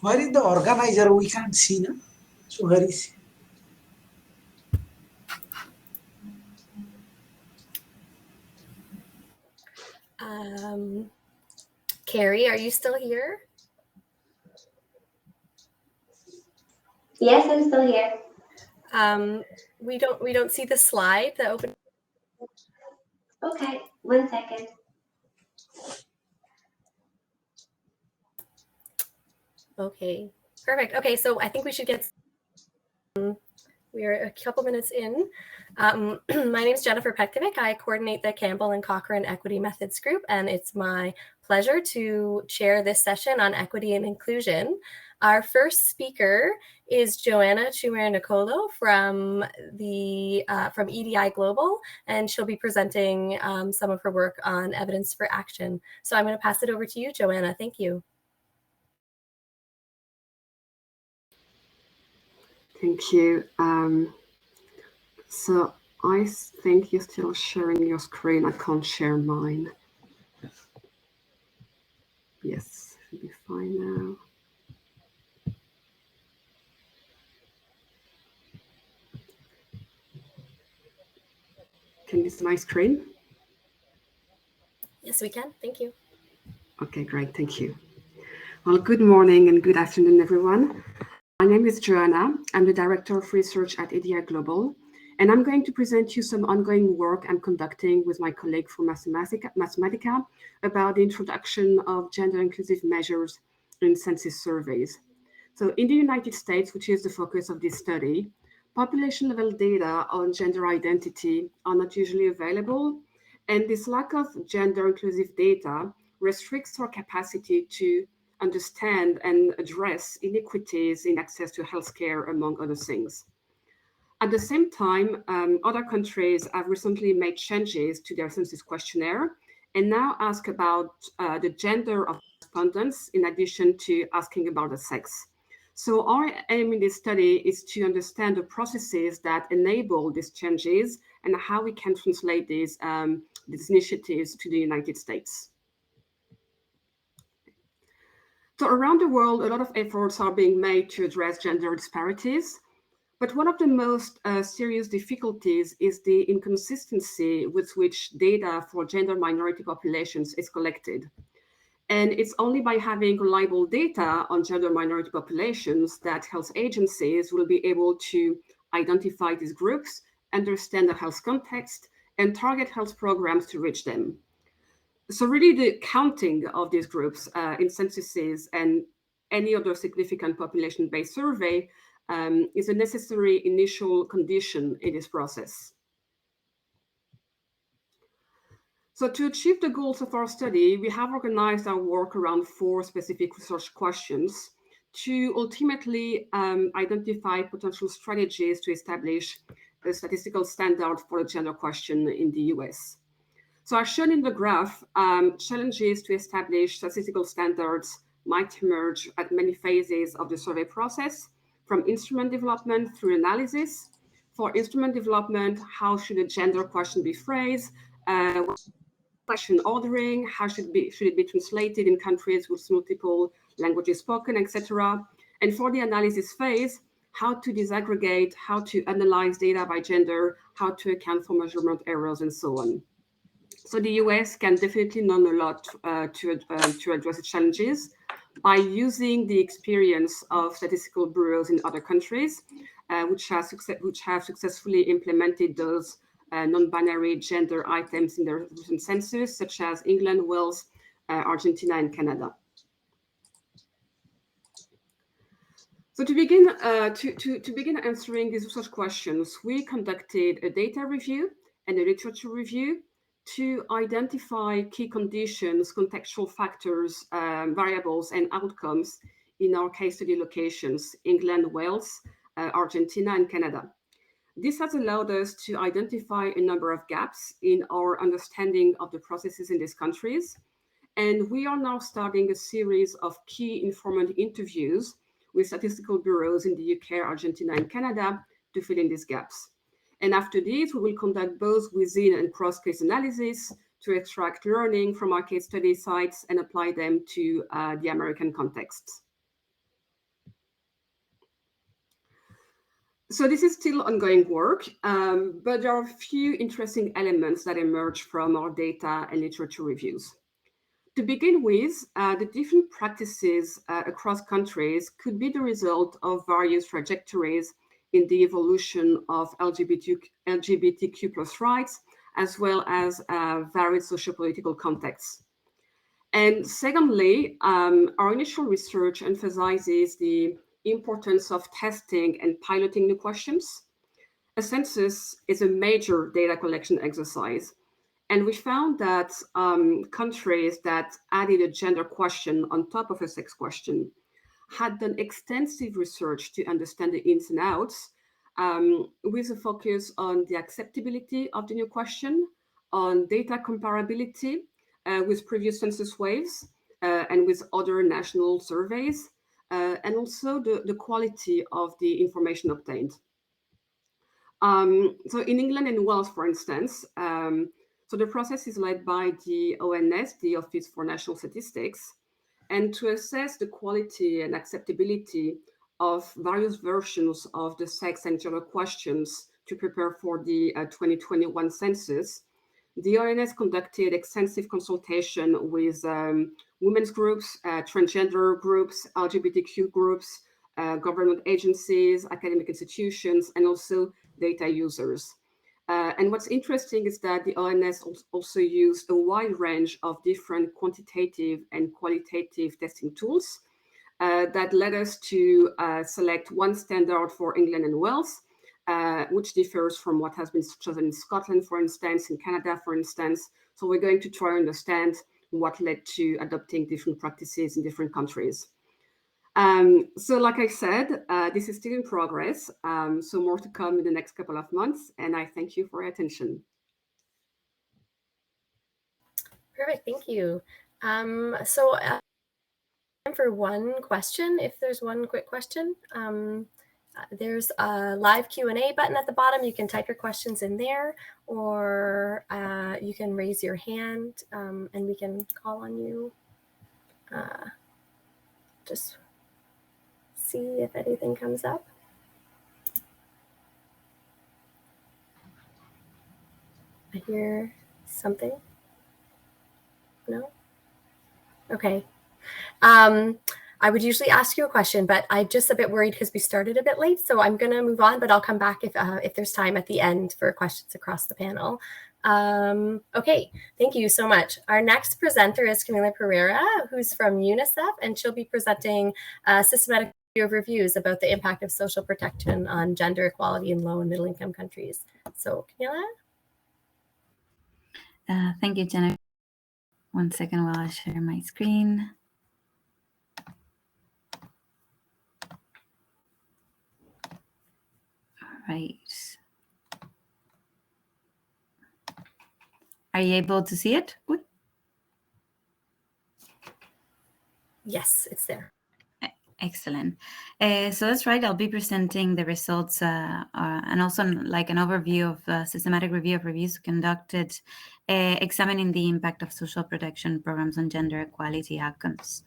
Where is the organizer? We can't see, no? So where is he? Carrie, are you still here? Yes, I'm still here. We don't see the slide that open. Okay, 1 second. Okay, perfect. Okay, so I think we should get. We are a couple minutes in. My name is Jennifer Petkovic. I coordinate the Campbell and Cochrane Equity Methods Group, and it's my pleasure to chair this session on equity and inclusion. Our first speaker is Johanna Choumert-Nkolo from EDI Global, and she'll be presenting some of her work on evidence for action. So I'm going to pass it over to you, Johanna. Thank you. Thank you. So I think you're still sharing your screen. I can't share mine. Yes, should be fine now. Can you see my screen? Yes, we can. Thank you. Okay, great. Thank you. Well, good morning and good afternoon, everyone. My name is Johanna. I'm the Director of Research at EDI Global, and I'm going to present you some ongoing work I'm conducting with my colleague from Mathematica about the introduction of gender-inclusive measures in census surveys. So in the United States, which is the focus of this study, population-level data on gender identity are not usually available, and this lack of gender-inclusive data restricts our capacity to understand and address inequities in access to healthcare, among other things. At the same time, other countries have recently made changes to their census questionnaire and now ask about the gender of respondents in addition to asking about the sex. So our aim in this study is to understand the processes that enable these changes and how we can translate these initiatives to the United States. So around the world, a lot of efforts are being made to address gender disparities. But one of the most serious difficulties is the inconsistency with which data for gender minority populations is collected. And it's only by having reliable data on gender minority populations that health agencies will be able to identify these groups, understand the health context, and target health programs to reach them. So really the counting of these groups in censuses and any other significant population-based survey is a necessary initial condition in this process. So to achieve the goals of our study, we have organized our work around 4 specific research questions to ultimately identify potential strategies to establish a statistical standard for the gender question in the US. So as shown in the graph, challenges to establish statistical standards might emerge at many phases of the survey process, from instrument development through analysis. For instrument development, how should a gender question be phrased? Question ordering, how should it be translated in countries with multiple languages spoken, etc. And for the analysis phase, how to disaggregate, how to analyze data by gender, how to account for measurement errors, and so on. So the US can definitely learn a lot to address the challenges by using the experience of statistical bureaus in other countries, which have successfully implemented those non-binary gender items in their recent census, such as England, Wales, Argentina, and Canada. So to begin answering these research questions, we conducted a data review and a literature review to identify key conditions, contextual factors, variables, and outcomes in our case study locations, England, Wales, Argentina, and Canada. This has allowed us to identify a number of gaps in our understanding of the processes in these countries. And we are now starting a series of key informant interviews with statistical bureaus in the UK, Argentina, and Canada to fill in these gaps. And after this, we will conduct both within and cross-case analysis to extract learning from our case study sites and apply them to the American context. So this is still ongoing work, but there are a few interesting elements that emerge from our data and literature reviews. To begin with, the different practices across countries could be the result of various trajectories in the evolution of LGBTQ plus rights, as well as various sociopolitical contexts. And secondly, our initial research emphasizes the importance of testing and piloting new questions. A census is a major data collection exercise. And we found that countries that added a gender question on top of a sex question had done extensive research to understand the ins and outs, with a focus on the acceptability of the new question, on data comparability with previous census waves and with other national surveys, and also the quality of the information obtained. So in England and Wales, for instance, so the process is led by the ONS, the Office for National Statistics, and to assess the quality and acceptability of various versions of the sex and gender questions to prepare for the 2021 census, the ONS conducted extensive consultation with women's groups, transgender groups, LGBTQ groups, government agencies, academic institutions, and also data users. And what's interesting is that the ONS also used a wide range of different quantitative and qualitative testing tools that led us to select one standard for England and Wales, which differs from what has been chosen in Scotland, for instance, in Canada, for instance. So we're going to try to understand what led to adopting different practices in different countries. So like I said, this is still in progress, so more to come in the next couple of months, and I thank you for your attention. Perfect, thank you. So time for one question, if there's one quick question. There's a live Q&A button at the bottom. You can type your questions in there, or you can raise your hand and we can call on you. Just see if anything comes up. I hear something. No? Okay. I would usually ask you a question, but I'm just a bit worried because we started a bit late. So I'm going to move on, but I'll come back if there's time at the end for questions across the panel. Okay, thank you so much. Our next presenter is Camila Perera, who's from UNICEF, and she'll be presenting a systematic of reviews about the impact of social protection on gender equality in low and middle income countries. So Camila? Thank you, Jennifer. One second while I share my screen. All right. Are you able to see it? Good. Yes, it's there. Excellent. So that's right. I'll be presenting the results and also like an overview of a systematic review of reviews conducted examining the impact of social protection programs on gender equality outcomes.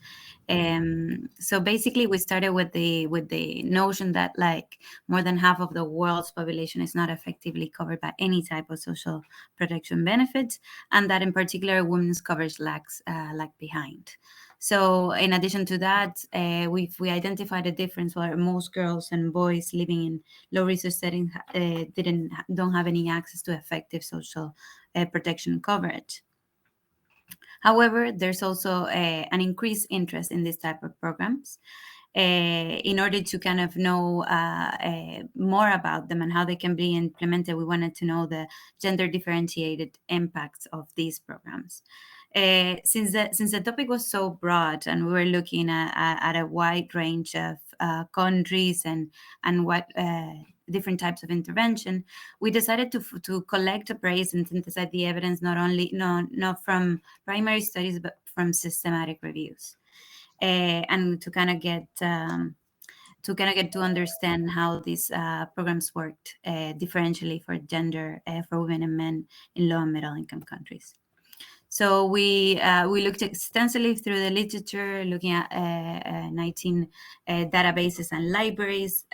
So basically, we started with the notion that like more than half of the world's population is not effectively covered by any type of social protection benefits, and that in particular, women's coverage lags lag behind. So in addition to that, we identified a difference where most girls and boys living in low-resource settings don't have any access to effective social protection coverage. However, there's also an increased interest in this type of programs. In order to kind of know more about them and how they can be implemented, we wanted to know the gender differentiated impacts of these programs. Since the topic was so broad and we were looking at a wide range of countries and what different types of intervention, we decided to collect, appraise, and synthesize the evidence not from primary studies but from systematic reviews, and to kind of get to understand how these programs worked differentially for gender for women and men in low and middle income countries. So we looked extensively through the literature, looking at 19 databases and libraries.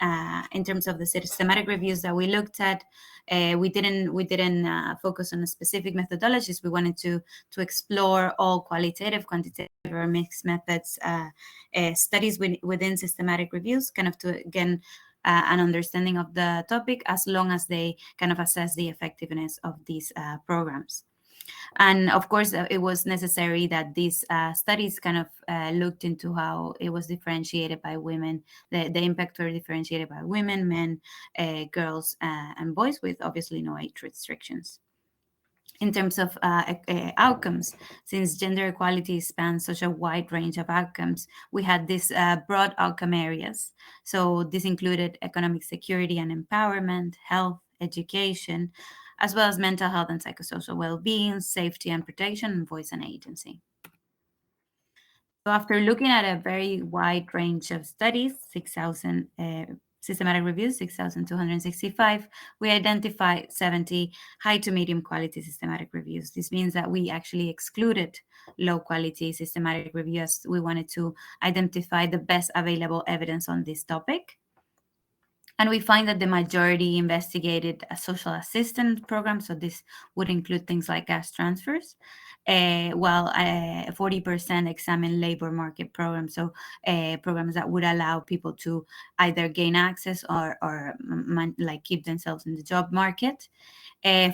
In terms of the systematic reviews that we looked at, we didn't focus on specific methodologies. We wanted to explore all qualitative, quantitative, or mixed methods studies within systematic reviews, kind of to again an understanding of the topic, as long as they kind of assess the effectiveness of these programs. And of course, it was necessary that these studies kind of looked into how it was differentiated by women, the impact were differentiated by women, men, girls, and boys, with obviously no age restrictions. In terms of outcomes, since gender equality spans such a wide range of outcomes, we had these broad outcome areas. So this included economic security and empowerment, health, education, as well as mental health and psychosocial well-being, safety and protection, and voice and agency. So after looking at a very wide range of studies, 6,000 systematic reviews, 6,265, we identified 70 high to medium quality systematic reviews. This means that we actually excluded low quality systematic reviews. We wanted to identify the best available evidence on this topic. And we find that the majority investigated a social assistance program. So this would include things like cash transfers, while 40% examined labor market programs. So programs that would allow people to either gain access or like keep themselves in the job market,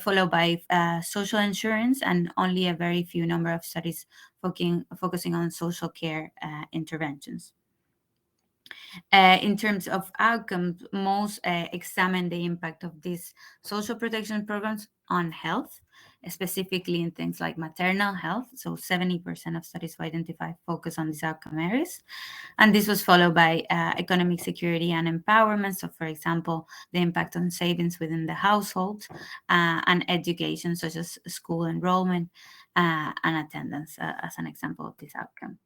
followed by social insurance, and only a very few number of studies focusing on social care interventions. In terms of outcomes, most examine the impact of these social protection programs on health, specifically in things like maternal health. So 70% of studies identified focus on these outcome areas. And this was followed by economic security and empowerment. So for example, the impact on savings within the household, and education, such as school enrollment and attendance, as an example of this outcome.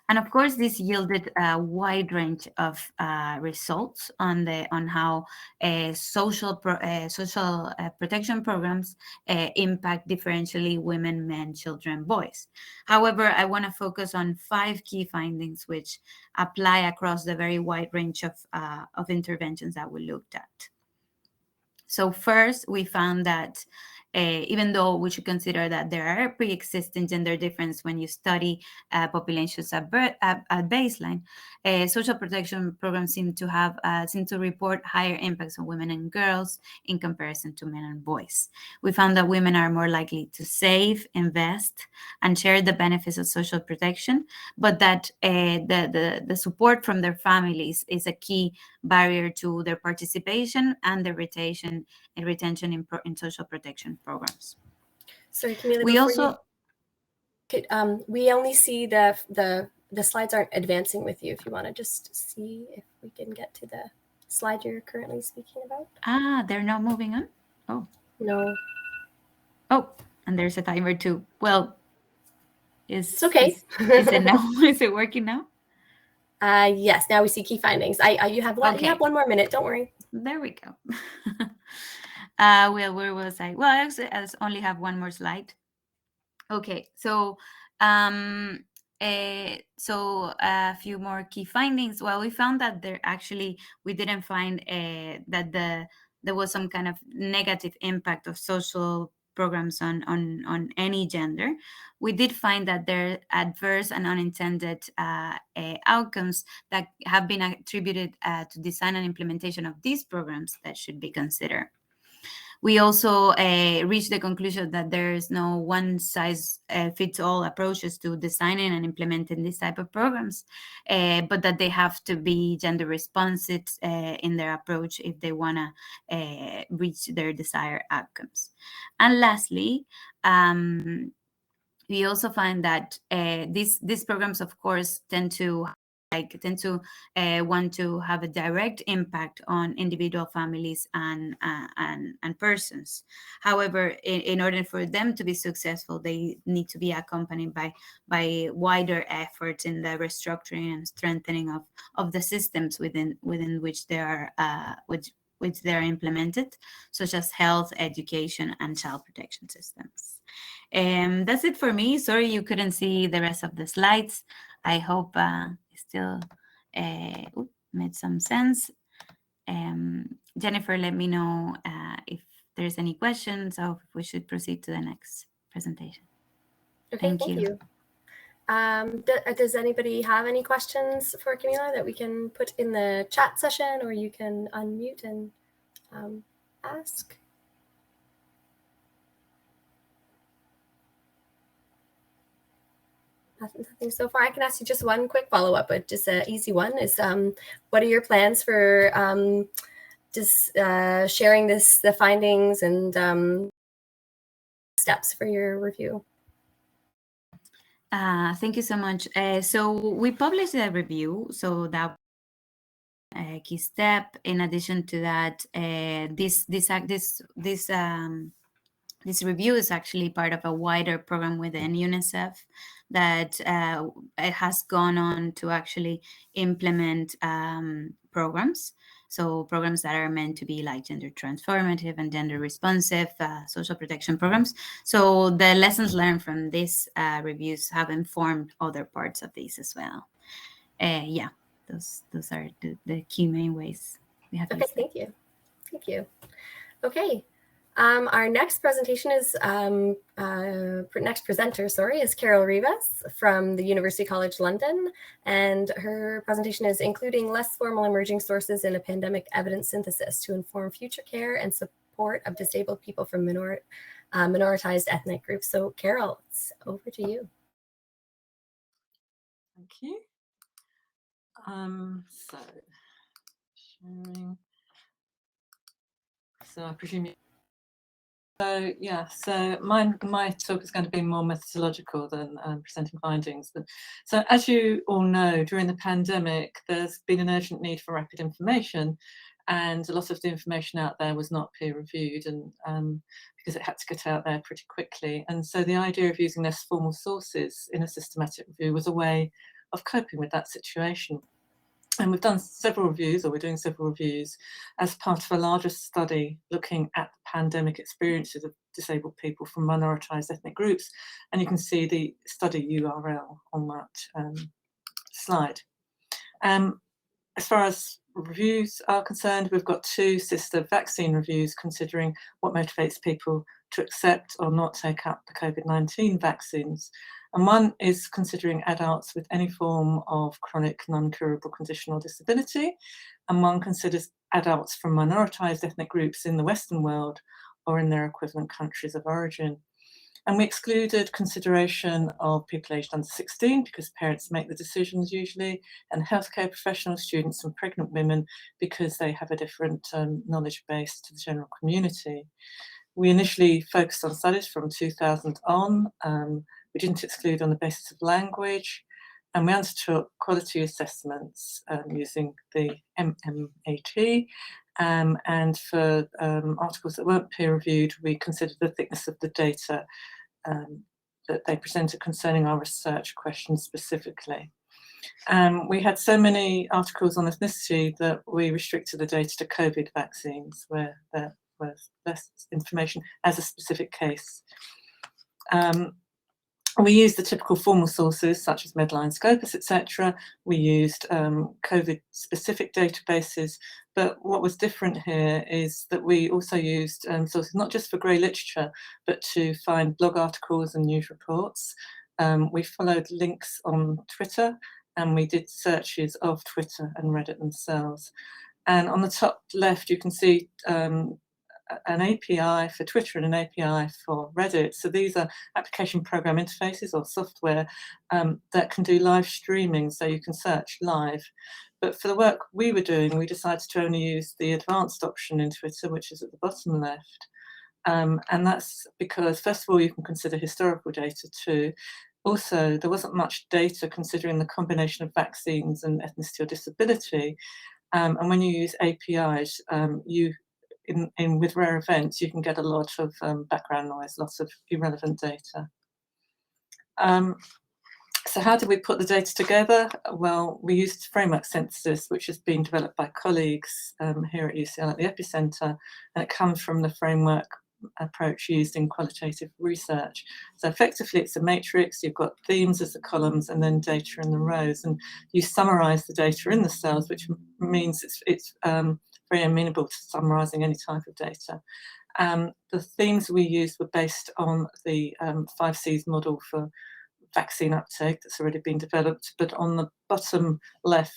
And of course, this yielded a wide range of results on how social protection programs impact differentially women, men, children, boys. However, I want to focus on 5 key findings which apply across the very wide range of interventions that we looked at. So first, we found that even though we should consider that there are pre-existing gender difference when you study populations at baseline, social protection programs seem to report higher impacts on women and girls in comparison to men and boys. We found that women are more likely to save, invest, and share the benefits of social protection, but that the support from their families is a key barrier to their participation and their retention in social protection programs. Sorry, Camila. We also we only see the slides aren't advancing with you. If you want to just see if we can get to the slide you're currently speaking about. They're not moving on. Oh no. Oh, and there's a timer too. Well, it's okay. Is it now? Is it working now? Yes. Now we see key findings. You have you have 1 more minute. Don't worry. There we go. Well, where was I? Well, I only have 1 more slide. Okay, so a few more key findings. Well, we found that we didn't find that there was some kind of negative impact of social programs on any gender. We did find that there are adverse and unintended outcomes that have been attributed to design and implementation of these programs that should be considered. We also reached the conclusion that there is no one-size-fits-all approaches to designing and implementing this type of programs, but that they have to be gender responsive in their approach if they want to reach their desired outcomes. And lastly, we also find that these programs, of course, tend to want to have a direct impact on individual families and persons. However, in order for them to be successful, they need to be accompanied by wider efforts in the restructuring and strengthening of the systems within which they are which they're implemented, such as health, education, and child protection systems. That's it for me. Sorry you couldn't see the rest of the slides. I hope it still made some sense. Jennifer, let me know if there's any questions or if we should proceed to the next presentation. Okay, thank you. Does anybody have any questions for Camila that we can put in the chat session, or you can unmute and ask? Nothing so far. I can ask you just one quick follow-up, but just an easy one is, what are your plans for just sharing the findings and steps for your review? Thank you so much. So we published a review, so that a key step. In addition to that, this review is actually part of a wider program within UNICEF that it has gone on to actually implement programs. So programs that are meant to be like gender transformative and gender responsive social protection programs. So the lessons learned from these reviews have informed other parts of these as well. Yeah, those are the key main ways we have. Okay, thank you. Thank you. Okay. Our next presentation is, next presenter, is Carol Rivas from the University College London. And her presentation is including less formal emerging sources in a pandemic evidence synthesis to inform future care and support of disabled people from minoritized ethnic groups. So Carol, it's over to you. Thank you. So sharing. So I presume you. So yeah, so my talk is going to be more methodological than presenting findings. But so as you all know, during the pandemic, there's been an urgent need for rapid information, and a lot of the information out there was not peer reviewed, and because it had to get out there pretty quickly. And so the idea of using less formal sources in a systematic review was a way of coping with that situation. And we've done several reviews, or we're doing several reviews, as part of a larger study looking at the pandemic experiences of disabled people from minoritized ethnic groups. And you can see the study URL on that slide. As far as reviews are concerned, we've got two sister vaccine reviews considering what motivates people to accept or not take up the COVID-19 vaccines. And one is considering adults with any form of chronic non-curable condition or disability, and one considers adults from minoritized ethnic groups in the Western world or in their equivalent countries of origin. And we excluded consideration of people aged under 16 because parents make the decisions usually, and healthcare professionals, students and pregnant women because they have a different knowledge base to the general community. We initially focused on studies from 2000 on. We didn't exclude on the basis of language, and we undertook quality assessments using the MMAT. And for articles that weren't peer reviewed, we considered the thickness of the data that they presented concerning our research questions specifically. We had so many articles on ethnicity that we restricted the data to COVID vaccines, where there was less information as a specific case. We used the typical formal sources such as Medline, Scopus, etc. We used COVID-specific databases, but what was different here is that we also used sources not just for grey literature, but to find blog articles and news reports. We followed links on Twitter, and we did searches of Twitter and Reddit themselves. And on the top left, you can see an API for Twitter and an API for Reddit. So these are application program interfaces or software that can do live streaming, so you can search live. But for the work we were doing, we decided to only use the advanced option in Twitter, which is at the bottom left. And that's because, first of all, you can consider historical data too. Also, there wasn't much data considering the combination of vaccines and ethnicity or disability. And when you use APIs, with rare events, you can get a lot of background noise, lots of irrelevant data. So how did we put the data together? Well, we used framework synthesis, which has been developed by colleagues here at UCL at the Epicenter, and it comes from the framework approach used in qualitative research. So effectively it's a matrix, you've got themes as the columns and then data in the rows, and you summarize the data in the cells, which means it's very amenable to summarizing any type of data. The themes we used were based on the 5 Cs model for vaccine uptake that's already been developed, but on the bottom left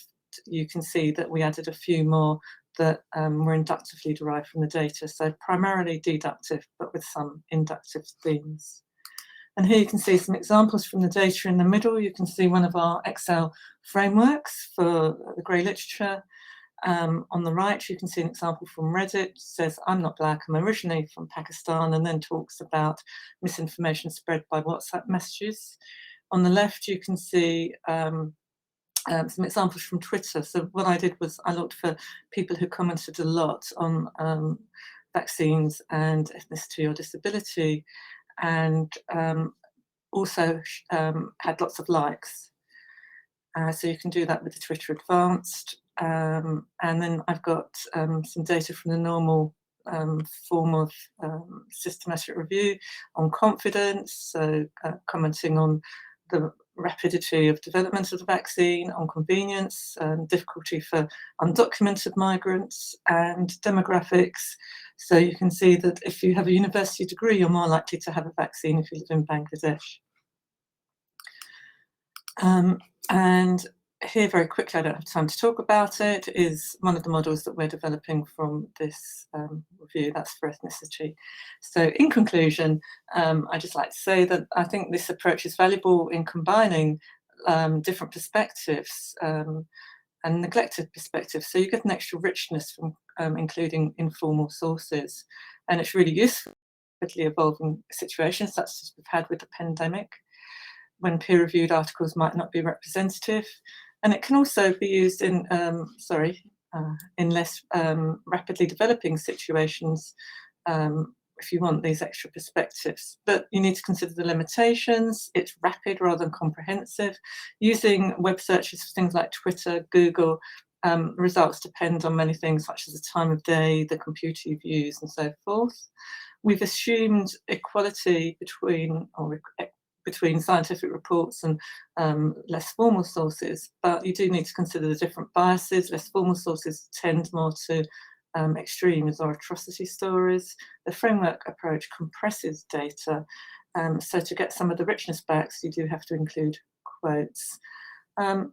you can see that we added a few more that were inductively derived from the data, so primarily deductive but with some inductive themes. And here you can see some examples from the data in the middle. You can see one of our Excel frameworks for the grey literature. On the right, you can see an example from Reddit. It says, I'm not black, I'm originally from Pakistan, and then talks about misinformation spread by WhatsApp messages. On the left, you can see some examples from Twitter. So what I did was I looked for people who commented a lot on vaccines and ethnicity or disability, and also had lots of likes. So you can do that with the Twitter Advanced. And then I've got some data from the normal form of systematic review on confidence, so commenting on the rapidity of development of the vaccine, on convenience, difficulty for undocumented migrants, and demographics. So you can see that if you have a university degree, you're more likely to have a vaccine if you live in Bangladesh. And here, very quickly, I don't have time to talk about it, is one of the models that we're developing from this review, that's for ethnicity. So in conclusion, I'd just like to say that I think this approach is valuable in combining different perspectives and neglected perspectives. So you get an extra richness from including informal sources. And it's really useful in rapidly evolving situations such as we've had with the pandemic, when peer-reviewed articles might not be representative. And it can also be used in, in less rapidly developing situations if you want these extra perspectives. But you need to consider the limitations. It's rapid rather than comprehensive. Using web searches for things like Twitter, Google, results depend on many things such as the time of day, the computer you've used, and so forth. We've assumed equality between scientific reports and less formal sources, but you do need to consider the different biases. Less formal sources tend more to extremes or atrocity stories. The framework approach compresses data, so to get some of the richness back, you do have to include quotes.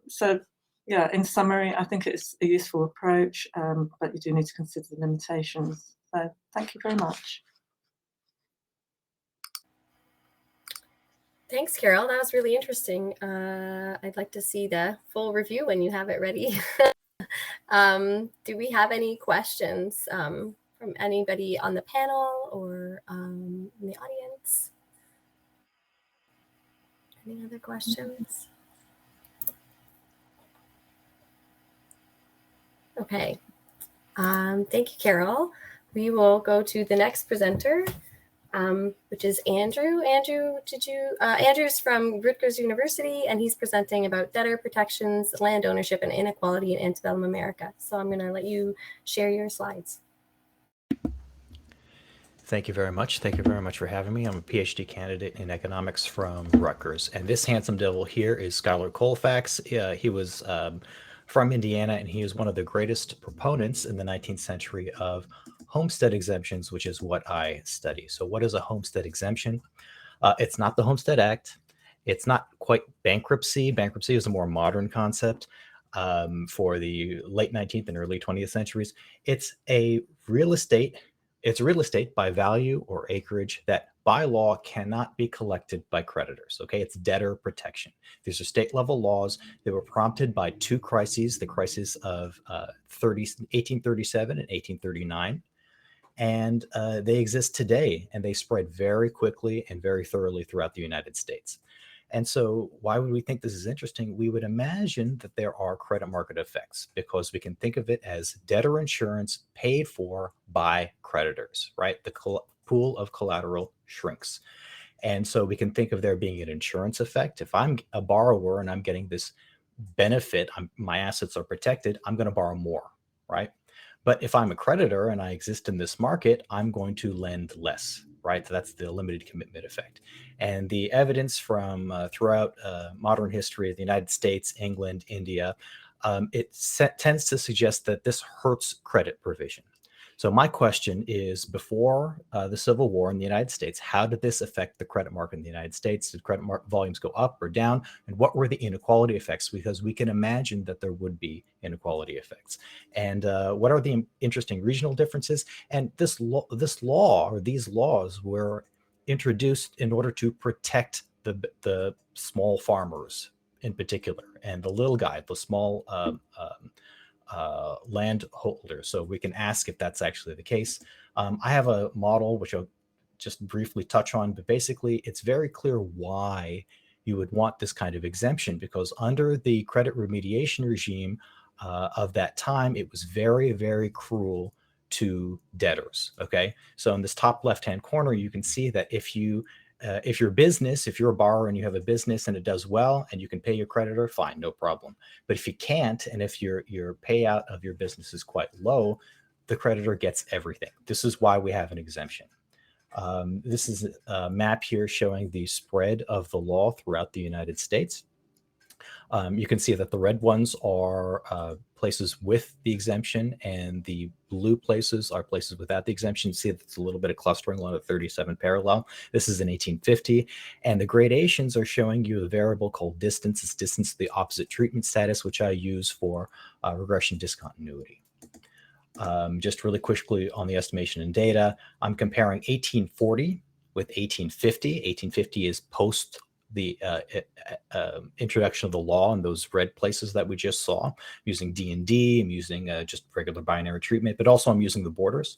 So yeah, in summary, I think it's a useful approach, but you do need to consider the limitations. So thank you very much. Thanks, Carol. That was really interesting. I'd like to see the full review when you have it ready. Do we have any questions from anybody on the panel or in the audience? Any other questions? Okay. Thank you, Carol. We will go to the next presenter, which is Andrew. Andrew's from Rutgers University, and he's presenting about debtor protections, land ownership, and inequality in antebellum America. So I'm going to let you share your slides. Thank you very much. Thank you very much for having me. I'm a PhD candidate in economics from Rutgers, and this handsome devil here is Schuyler Colfax. He was from Indiana, and he is one of the greatest proponents in the 19th century of homestead exemptions, which is what I study. So what is a homestead exemption? It's not the Homestead Act. It's not quite bankruptcy. Bankruptcy is a more modern concept for the late 19th and early 20th centuries. It's a real estate. It's real estate by value or acreage that by law cannot be collected by creditors. Okay, it's debtor protection. These are state level laws. They were prompted by two crises, the crisis of 1837 and 1839. And they exist today, and they spread very quickly and very thoroughly throughout the United States. And so why would we think this is interesting? We would imagine that there are credit market effects because we can think of it as debtor insurance paid for by creditors, right? The pool of collateral shrinks. And so we can think of there being an insurance effect. If I'm a borrower and I'm getting this benefit, my assets are protected, I'm going to borrow more, right? But if I'm a creditor and I exist in this market, I'm going to lend less, right? So that's the limited commitment effect. And the evidence from throughout modern history of the United States, England, India, it tends to suggest that this hurts credit provision. So my question is, before the Civil War in the United States, how did this affect the credit market in the United States? Did credit volumes go up or down? And what were the inequality effects? Because we can imagine that there would be inequality effects. And what are the interesting regional differences? And this law or these laws were introduced in order to protect the small farmers in particular, and the little guy, the small landholders. So we can ask if that's actually the case. I have a model which I'll just briefly touch on, but basically it's very clear why you would want this kind of exemption, because under the credit remediation regime of that time, it was very, very cruel to debtors. Okay, so in this top left-hand corner, you can see that if you're a borrower and you have a business and it does well and you can pay your creditor, fine, no problem. But if you can't, and if your payout of your business is quite low, the creditor gets everything. This is why we have an exemption. This is a map here showing the spread of the law throughout the United States. You can see that the red ones are places with the exemption, and the blue places are places without the exemption. You see that it's a little bit of clustering along the 37 parallel. This is in 1850. And the gradations are showing you a variable called distance. It's distance to the opposite treatment status, which I use for regression discontinuity. Just really quickly on the estimation and data, I'm comparing 1840 with 1850. 1850 is post the introduction of the law in those red places that we just saw. I'm using D&D, I'm using just regular binary treatment, but also I'm using the borders.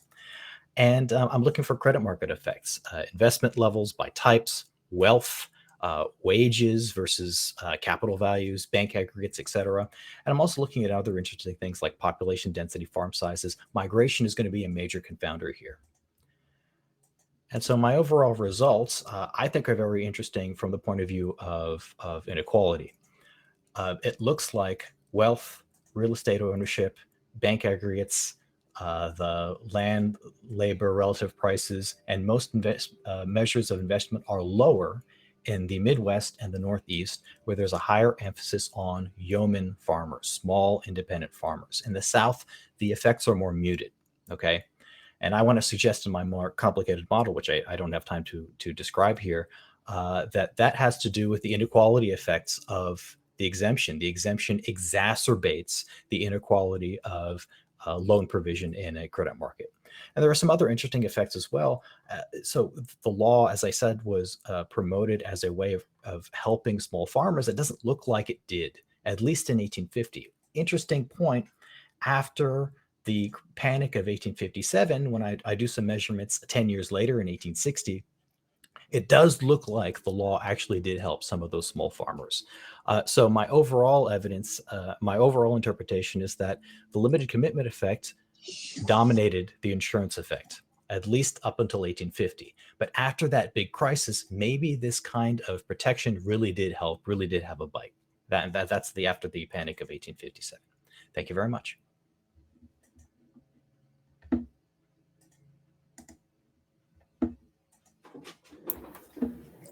And I'm looking for credit market effects, investment levels by types, wealth, wages versus capital values, bank aggregates, etc. And I'm also looking at other interesting things like population density, farm sizes. Migration is going to be a major confounder here. And so my overall results, I think, are very interesting from the point of view of inequality. It looks like wealth, real estate ownership, bank aggregates, the land, labor, relative prices, and most measures of investment are lower in the Midwest and the Northeast, where there's a higher emphasis on yeoman farmers, small independent farmers. In the South, the effects are more muted, okay? And I want to suggest in my more complicated model, which I don't have time to describe here, that has to do with the inequality effects of the exemption. The exemption exacerbates the inequality of loan provision in a credit market. And there are some other interesting effects as well. So the law, as I said, was promoted as a way of helping small farmers. It doesn't look like it did, at least in 1850. Interesting point, after the panic of 1857, when I do some measurements 10 years later in 1860, it does look like the law actually did help some of those small farmers. So my overall evidence, my overall interpretation is that the limited commitment effect dominated the insurance effect, at least up until 1850. But after that big crisis, maybe this kind of protection really did help, really did have a bite. That's after the panic of 1857. Thank you very much.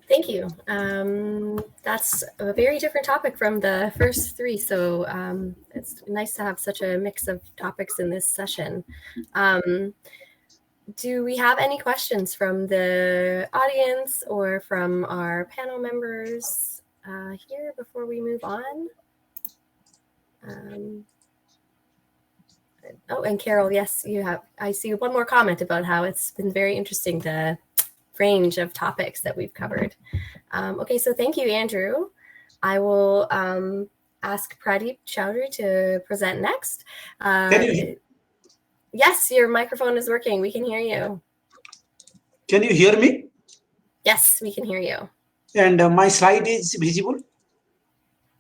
Thank you. That's a very different topic from the first three, so it's nice to have such a mix of topics in this session. Do we have any questions from the audience or from our panel members here before we move on? Oh, and Carol, yes, you have. I see one more comment about how it's been very interesting, the range of topics that we've covered. Okay, so thank you, Andrew. I will ask Pradeep Choudhury to present next. Yes, your microphone is working. We can hear you. Can you hear me? Yes, we can hear you. And my slide is visible?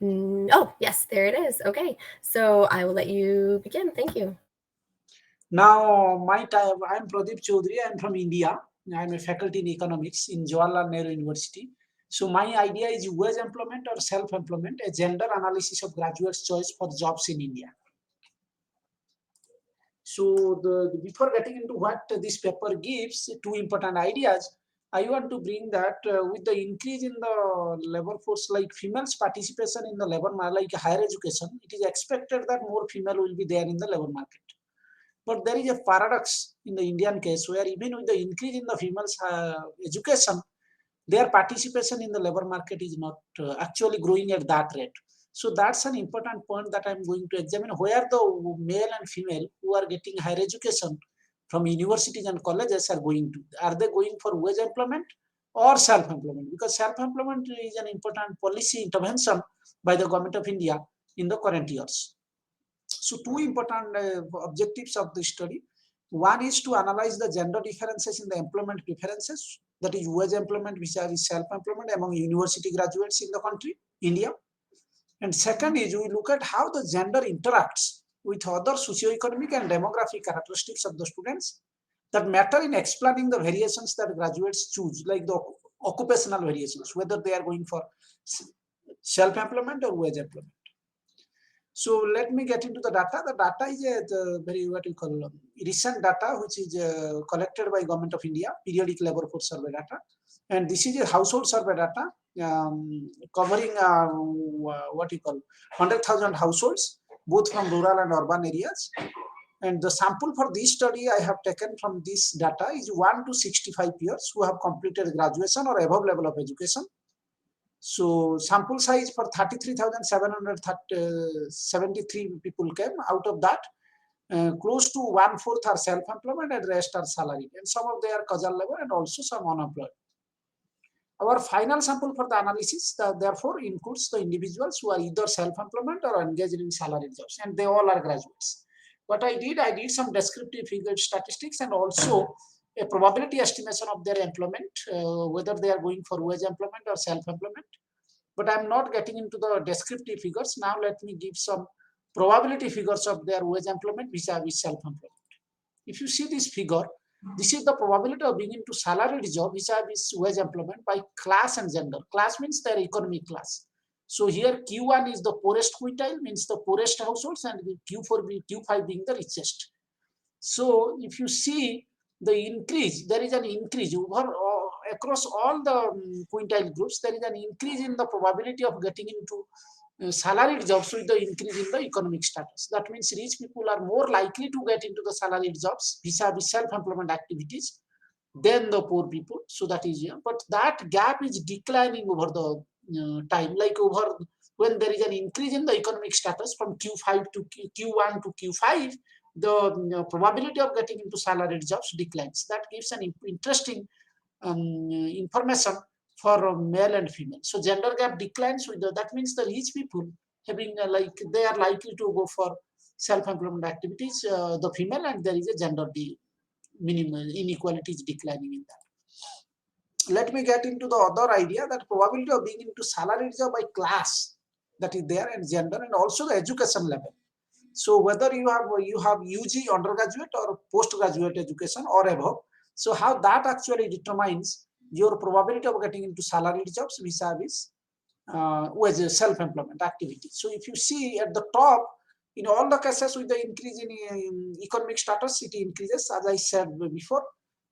Oh, yes, there it is. Okay, so I will let you begin. Thank you. Now, I'm Pradeep Choudhury. I'm from India. I'm a faculty in economics in Jawaharlal Nehru University. So my idea is wage employment or self-employment, a gender analysis of graduates' choice for jobs in India. So before getting into what this paper gives, two important ideas, I want to bring that with the increase in the labor force, like females' participation in the labor market, like higher education, it is expected that more female will be there in the labor market. But there is a paradox in the Indian case where even with the increase in the females' education, their participation in the labor market is not actually growing at that rate. So that's an important point that I'm going to examine, where the male and female who are getting higher education from universities and colleges are going to. Are they going for wage employment or self-employment? Because self-employment is an important policy intervention by the government of India in the current years. So two important objectives of the study. One is to analyze the gender differences in the employment preferences, that is wage employment vis-a-vis self-employment among university graduates in the country, India. And second is we look at how the gender interacts with other socio-economic and demographic characteristics of the students that matter in explaining the variations that graduates choose, like the occupational variations, whether they are going for self-employment or wage employment. So let me get into the data. The data is a very what you call recent data, which is collected by Government of India, periodic labor force survey data, and this is a household survey data covering what you call 100,000 households, both from rural and urban areas. And the sample for this study I have taken from this data is 1 to 65 years who have completed graduation or above level of education. So sample size for 33,773 people came. Out of that, close to 1/4 are self-employment and rest are salaried, and some of them are casual labor and also some unemployed. Our final sample for the analysis, therefore, includes the individuals who are either self-employment or engaged in salaried jobs, and they all are graduates. What I did some descriptive figure statistics and also a probability estimation of their employment, whether they are going for wage employment or self-employment. But I'm not getting into the descriptive figures. Now let me give some probability figures of their wage employment vis-a-vis self-employment. If you see this figure, this is the probability of being into salaried job vis-a-vis wage employment by class and gender. Class means their economic class. So here Q1 is the poorest quintile, means the poorest households, and Q5 being the richest. So if you see the increase, there is an increase over across all the quintile groups. There is an increase in the probability of getting into salaried jobs with the increase in the economic status. That means rich people are more likely to get into the salaried jobs vis-a-vis self-employment activities than the poor people. So that is here. But that gap is declining over the time, like over when there is an increase in the economic status from Q5 to Q1 to Q5, the probability of getting into salaried jobs declines. That gives an interesting information for male and female. So gender gap declines with that means the rich people having like they are likely to go for self-employment activities, the female, and there is a gender minimal inequality is declining in that. Let me get into the other idea that probability of being into salaried job by class, that is there, and gender, and also the education level. So whether you have UG undergraduate or postgraduate education or above, so how that actually determines your probability of getting into salaried jobs vis-a-vis with self-employment activity. So if you see at the top, in all the cases with the increase in economic status, it increases, as I said before.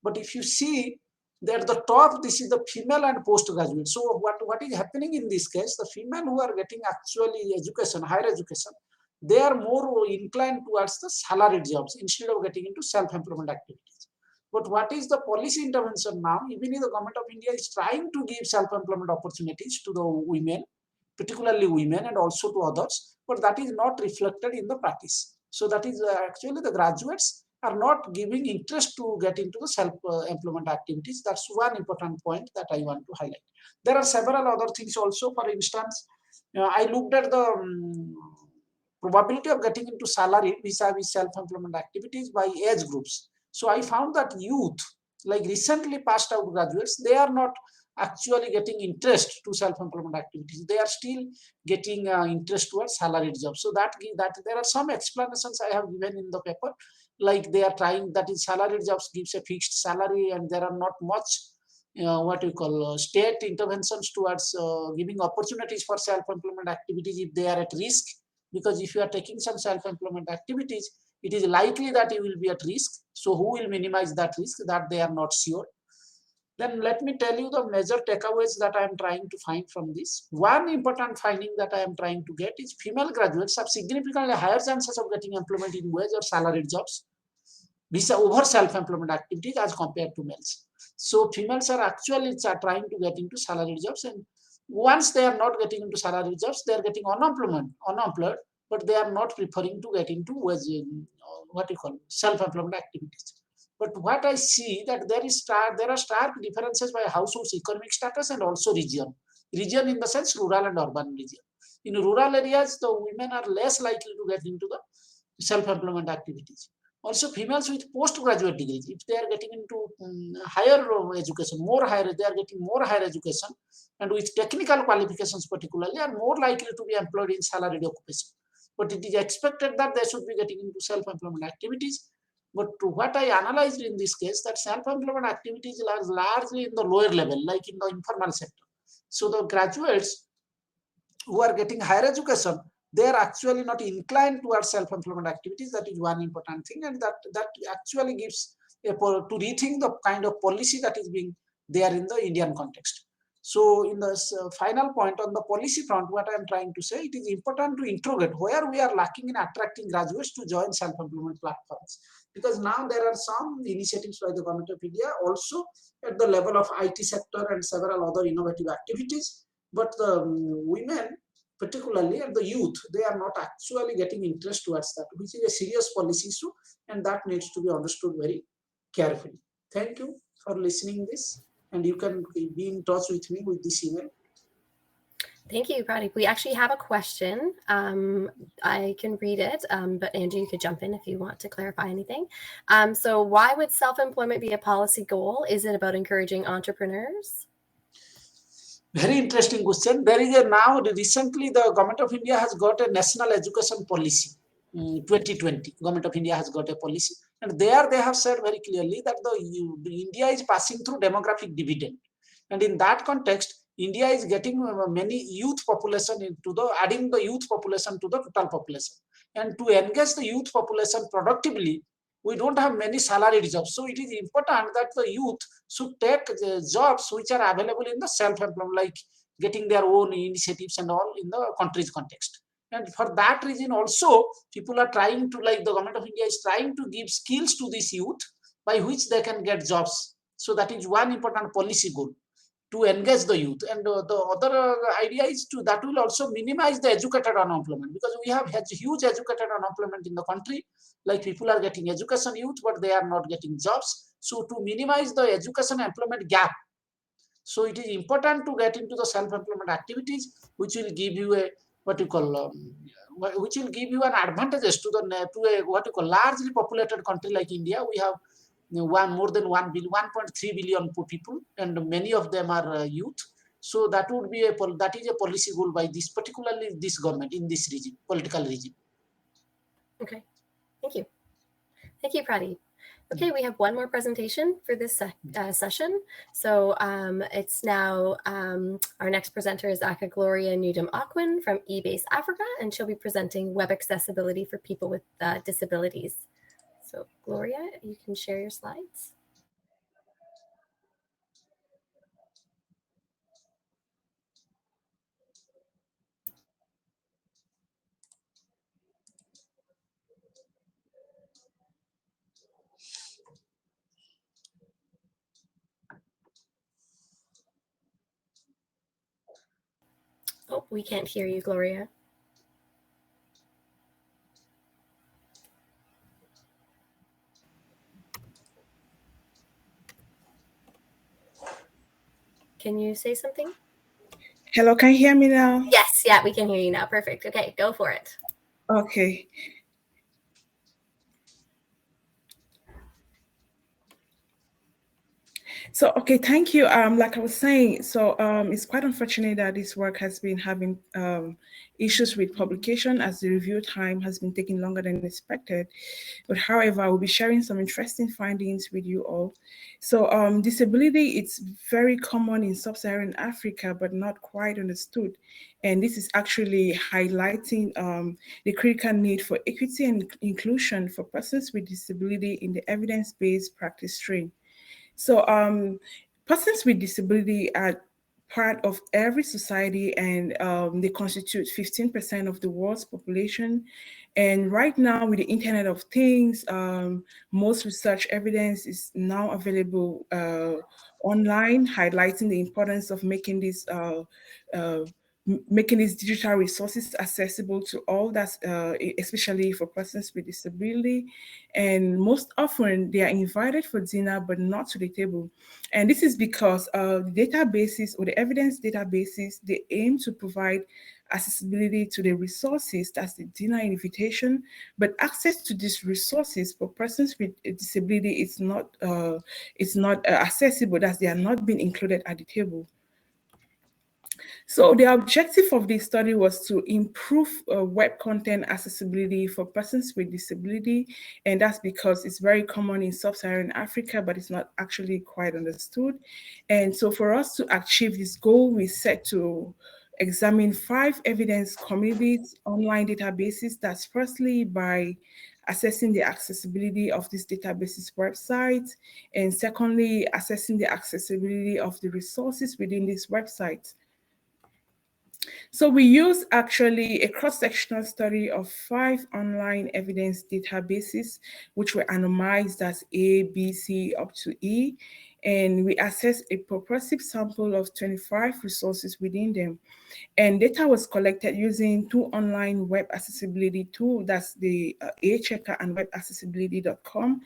But if you see that the top, this is the female and postgraduate. So what is happening in this case, the female who are getting actually education, higher education, they are more inclined towards the salaried jobs instead of getting into self-employment activities. But what is the policy intervention now? Even if the government of India is trying to give self-employment opportunities to the women, particularly women and also to others, but that is not reflected in the practice. So that is actually the graduates are not giving interest to get into the self-employment activities. That's one important point that I want to highlight. There are several other things also. For instance, I looked at the probability of getting into salary vis-a-vis self-employment activities by age groups. So I found that youth, like recently passed out graduates, they are not actually getting interest to self-employment activities. They are still getting interest towards salaried jobs. So that there are some explanations I have given in the paper, like they are trying, that is salaried jobs gives a fixed salary and there are not much what we call state interventions towards giving opportunities for self-employment activities if they are at risk. Because if you are taking some self-employment activities, it is likely that you will be at risk. So who will minimize that risk? That they are not sure. Then let me tell you the major takeaways that I am trying to find from this. One important finding that I am trying to get is female graduates have significantly higher chances of getting employment in wage or salaried jobs over self-employment activities as compared to males. So females are actually trying to get into salaried jobs, and once they are not getting into salaried jobs, they are getting unemployed, but they are not preferring to get into self-employment activities. But what I see that there are stark differences by households' economic status and also region. Region in the sense rural and urban region. In rural areas, the women are less likely to get into the self-employment activities. Also, females with postgraduate degrees, if they are getting into higher education, they are getting more higher education, and with technical qualifications particularly, are more likely to be employed in salaried occupation. But it is expected that they should be getting into self-employment activities. But what I analyzed in this case, that self-employment activities are largely in the lower level, like in the informal sector. So the graduates who are getting higher education, they are actually not inclined towards self-employment activities. That is one important thing, and that actually gives to rethink the kind of policy that is being there in the Indian context. So in the final point on the policy front, what I am trying to say, it is important to interrogate where we are lacking in attracting graduates to join self-employment platforms. Because now there are some initiatives by the government of India also at the level of IT sector and several other innovative activities. But the women, particularly, and the youth, they are not actually getting interest towards that, which is a serious policy issue, and that needs to be understood very carefully. Thank you for listening this, and you can be in touch with me with this email. Thank you, Pradeep. We actually have a question. I can read it, but Andrew, you could jump in if you want to clarify anything. So why would self-employment be a policy goal? Is it about encouraging entrepreneurs? Very interesting question. There is recently the government of India has got a national education policy. 2020, government of India has got a policy, and there they have said very clearly that India is passing through demographic dividend, and in that context, India is getting many youth population adding the youth population to the total population, and to engage the youth population productively, we don't have many salaried jobs. So it is important that the youth should take jobs which are available in the self-employment, like getting their own initiatives and all in the country's context. And for that reason also, people are trying to, like the government of India is trying to give skills to this youth by which they can get jobs. So that is one important policy goal, to engage the youth. And the other idea is that will also minimize the educated unemployment, because we have huge educated unemployment in the country. Like people are getting education youth, but they are not getting jobs. So to minimize the education employment gap, so it is important to get into the self-employment activities, which will give you a which will give you an advantages to a largely populated country like India. We have more than 1.3 billion people, and many of them are youth. So that would be that is a policy goal by particularly this government in this region, political region. Okay, thank you. Thank you, Pradeep. Okay, we have one more presentation for this session. So it's now, our next presenter is Aka Gloria Nudum-Akwin from eBase Africa, and she'll be presenting web accessibility for people with disabilities. So Gloria, you can share your slides. Oh, we can't hear you, Gloria. Can you say something? Hello, can you hear me now? Yes, yeah, we can hear you now. Perfect. Okay, go for it. Okay. So, okay, thank you. Like I was saying, so it's quite unfortunate that this work has been having issues with publication, as the review time has been taking longer than expected. But however, I will be sharing some interesting findings with you all. So disability, it's very common in sub-Saharan Africa, but not quite understood. And this is actually highlighting the critical need for equity and inclusion for persons with disability in the evidence-based practice stream. So persons with disability are part of every society, and they constitute 15% of the world's population. And right now, with the Internet of Things, most research evidence is now available online, highlighting the importance of making these digital resources accessible to all, that's especially for persons with disability. And most often they are invited for dinner but not to the table, and this is because the databases or the evidence databases, they aim to provide accessibility to the resources, that's the dinner invitation, but access to these resources for persons with a disability is not accessible, as they are not being included at the table. So the objective of this study was to improve web content accessibility for persons with disability, and that's because it's very common in sub-Saharan Africa, but it's not actually quite understood. And so for us to achieve this goal, we set to examine 5 evidence communities online databases. That's firstly by assessing the accessibility of these databases websites, and secondly, assessing the accessibility of the resources within these websites. So we use actually a cross-sectional study of 5 online evidence databases, which were anonymized as A, B, C, up to E. And we assessed a proportive sample of 25 resources within them. And data was collected using 2 online web accessibility tools, that's the A-Checker and webaccessibility.com.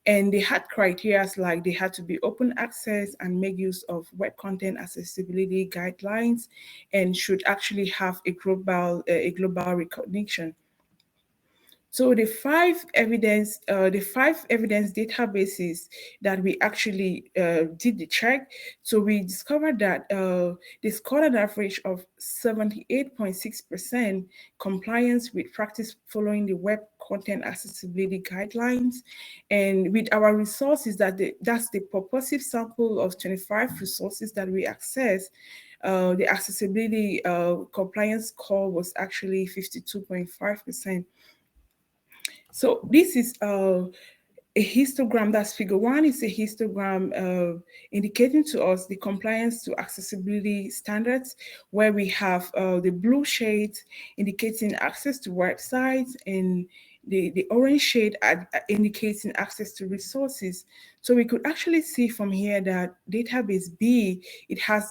And they had criteria like they had to be open access and make use of web content accessibility guidelines, and should actually have a global recognition. So the 5 evidence databases that we actually did the check, so we discovered that they scored an average of 78.6% compliance with practice following the web content accessibility guidelines. And with our resources, that's the purposive sample of 25 resources that we access, the accessibility compliance score was actually 52.5%. So this is a histogram, that's figure 1 is a histogram indicating to us the compliance to accessibility standards, where we have the blue shades indicating access to websites, and the orange shade indicating access to resources. So we could actually see from here that database B, it had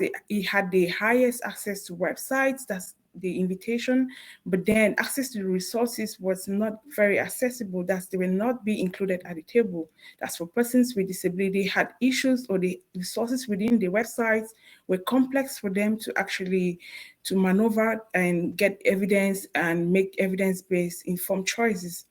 the highest access to websites, that's the invitation, but then access to the resources was not very accessible, that they will not be included at the table. That's for persons with disability had issues, or the resources within the websites were complex for them to actually maneuver and get evidence and make evidence-based informed choices.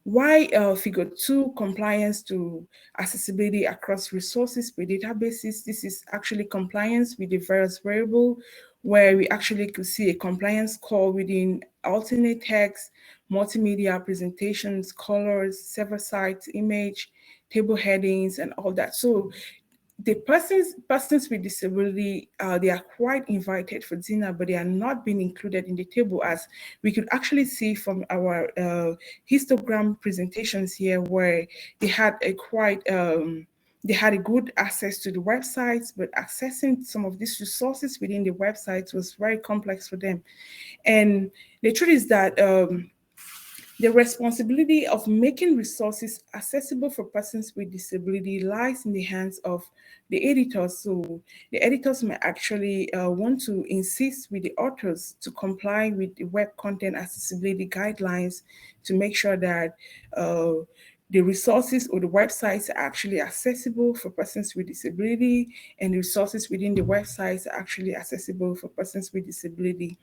Why figure 2, compliance to accessibility across resources with databases? This is actually compliance with the various variable, where we actually could see a compliance score within alternate text, multimedia presentations, colors, server site image, table headings, and all that. So the persons with disability, they are quite invited for dinner, but they are not being included in the table, as we could actually see from our histogram presentations here, where they had a good access to the websites, but accessing some of these resources within the websites was very complex for them. And the truth is that the responsibility of making resources accessible for persons with disability lies in the hands of the editors. So the editors may actually want to insist with the authors to comply with the web content accessibility guidelines to make sure that the resources or the websites are actually accessible for persons with disability, and the resources within the websites are actually accessible for persons with disability.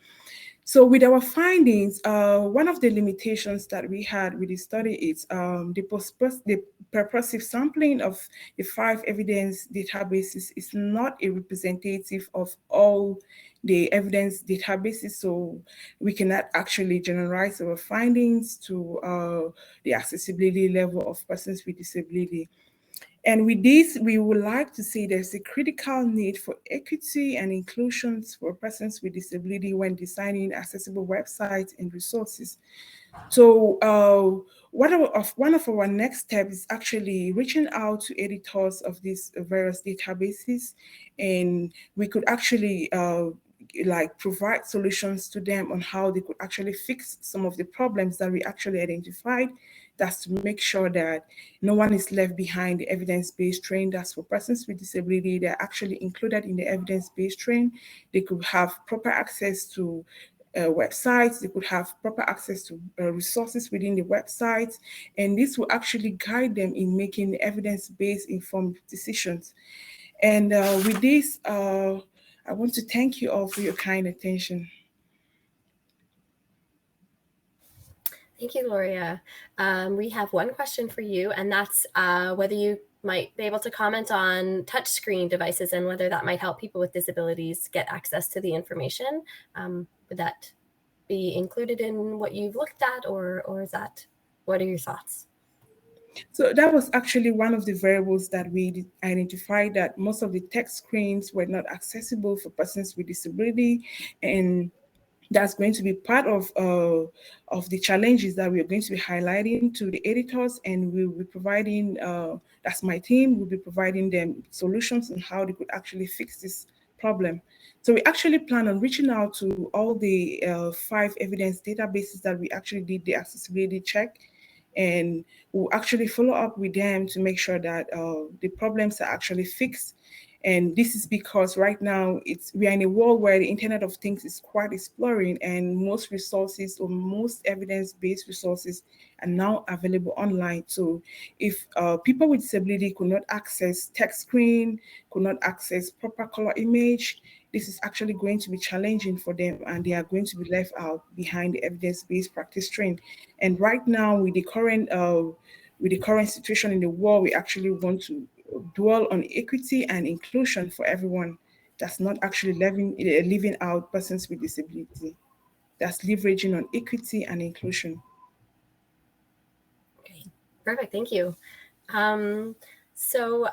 So with our findings, one of the limitations that we had with the study is the purposive sampling of the 5 evidence databases is not a representative of all the evidence databases, so we cannot actually generalize our findings to the accessibility level of persons with disability. And with this, we would like to say there's a critical need for equity and inclusions for persons with disability when designing accessible websites and resources. So one of our next steps is actually reaching out to editors of these various databases, and we could actually provide solutions to them on how they could actually fix some of the problems that we actually identified. That's to make sure that no one is left behind the evidence-based train. That's for persons with disability. They're actually included in the evidence-based train. They could have proper access to websites, they could have proper access to resources within the websites, and this will actually guide them in making evidence-based informed decisions. And with this, I want to thank you all for your kind attention. Thank you, Gloria. We have one question for you, and that's whether you might be able to comment on touchscreen devices and whether that might help people with disabilities get access to the information. Would that be included in what you've looked at, or is that, what are your thoughts? So that was actually one of the variables that we identified, that most of the text screens were not accessible for persons with disability, and that's going to be part of the challenges that we are going to be highlighting to the editors, and we'll be providing, that's my team, we'll be providing them solutions on how they could actually fix this problem. So we actually plan on reaching out to all the 5 evidence databases that we actually did the accessibility check, and we'll actually follow up with them to make sure that the problems are actually fixed. And this is because right now we are in a world where the Internet of Things is quite exploring, and most resources or most evidence-based resources are now available online. So if people with disability could not access text screen, could not access proper color image, this is actually going to be challenging for them, and they are going to be left out behind the evidence-based practice trend. And right now, with the current situation in the world, we actually want to dwell on equity and inclusion for everyone. That's not actually leaving out persons with disability. That's leveraging on equity and inclusion. Okay, perfect, thank you. So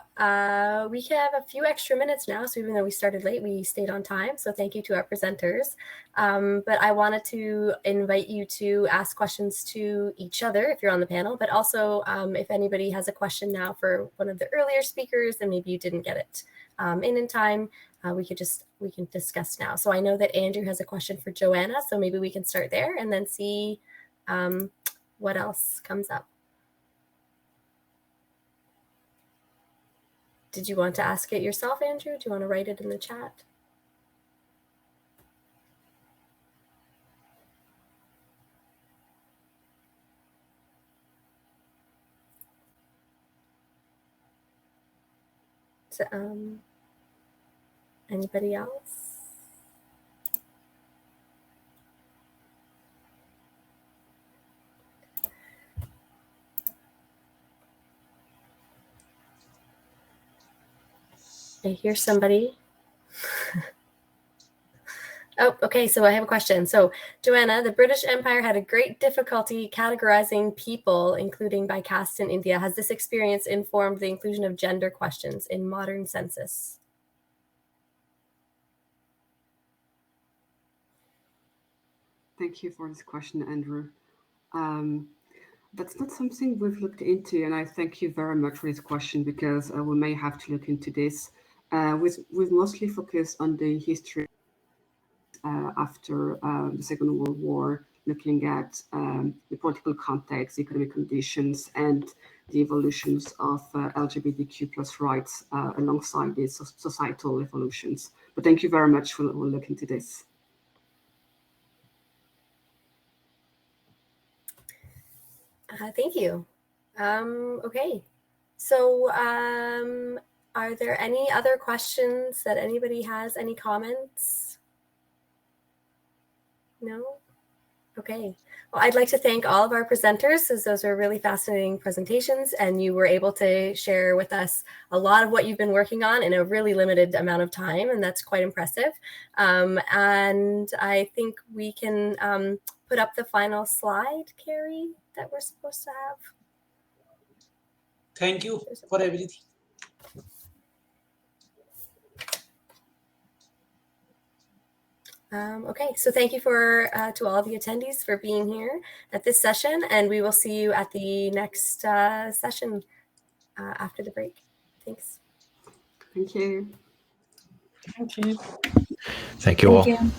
we have a few extra minutes now, so even though we started late, we stayed on time, so thank you to our presenters. But I wanted to invite you to ask questions to each other if you're on the panel, but also if anybody has a question now for one of the earlier speakers and maybe you didn't get it in time, we can discuss now. So I know that Andrew has a question for Johanna, so maybe we can start there and then see what else comes up. Did you want to ask it yourself, Andrew? Do you want to write it in the chat? So, anybody else? I hear somebody. Oh, okay, so I have a question. So, Johanna, the British Empire had a great difficulty categorizing people, including by caste in India. Has this experience informed the inclusion of gender questions in modern census? Thank you for this question, Andrew. That's not something we've looked into, and I thank you very much for this question, because we may have to look into this. We've mostly focused on the history after the Second World War, looking at the political context, economic conditions, and the evolutions of LGBTQ plus rights alongside these societal evolutions. But thank you very much. We'll look into this. Thank you. Okay, so are there any other questions that anybody has? Any comments? No? Okay. Well, I'd like to thank all of our presenters, as those are really fascinating presentations, and you were able to share with us a lot of what you've been working on in a really limited amount of time, and that's quite impressive. And I think we can put up the final slide, Carrie, that we're supposed to have. Thank you for everything. Okay, so thank you to all of the attendees for being here at this session, and we will see you at the next session after the break. Thanks. Thank you. Thank you. Thank you all. Thank you.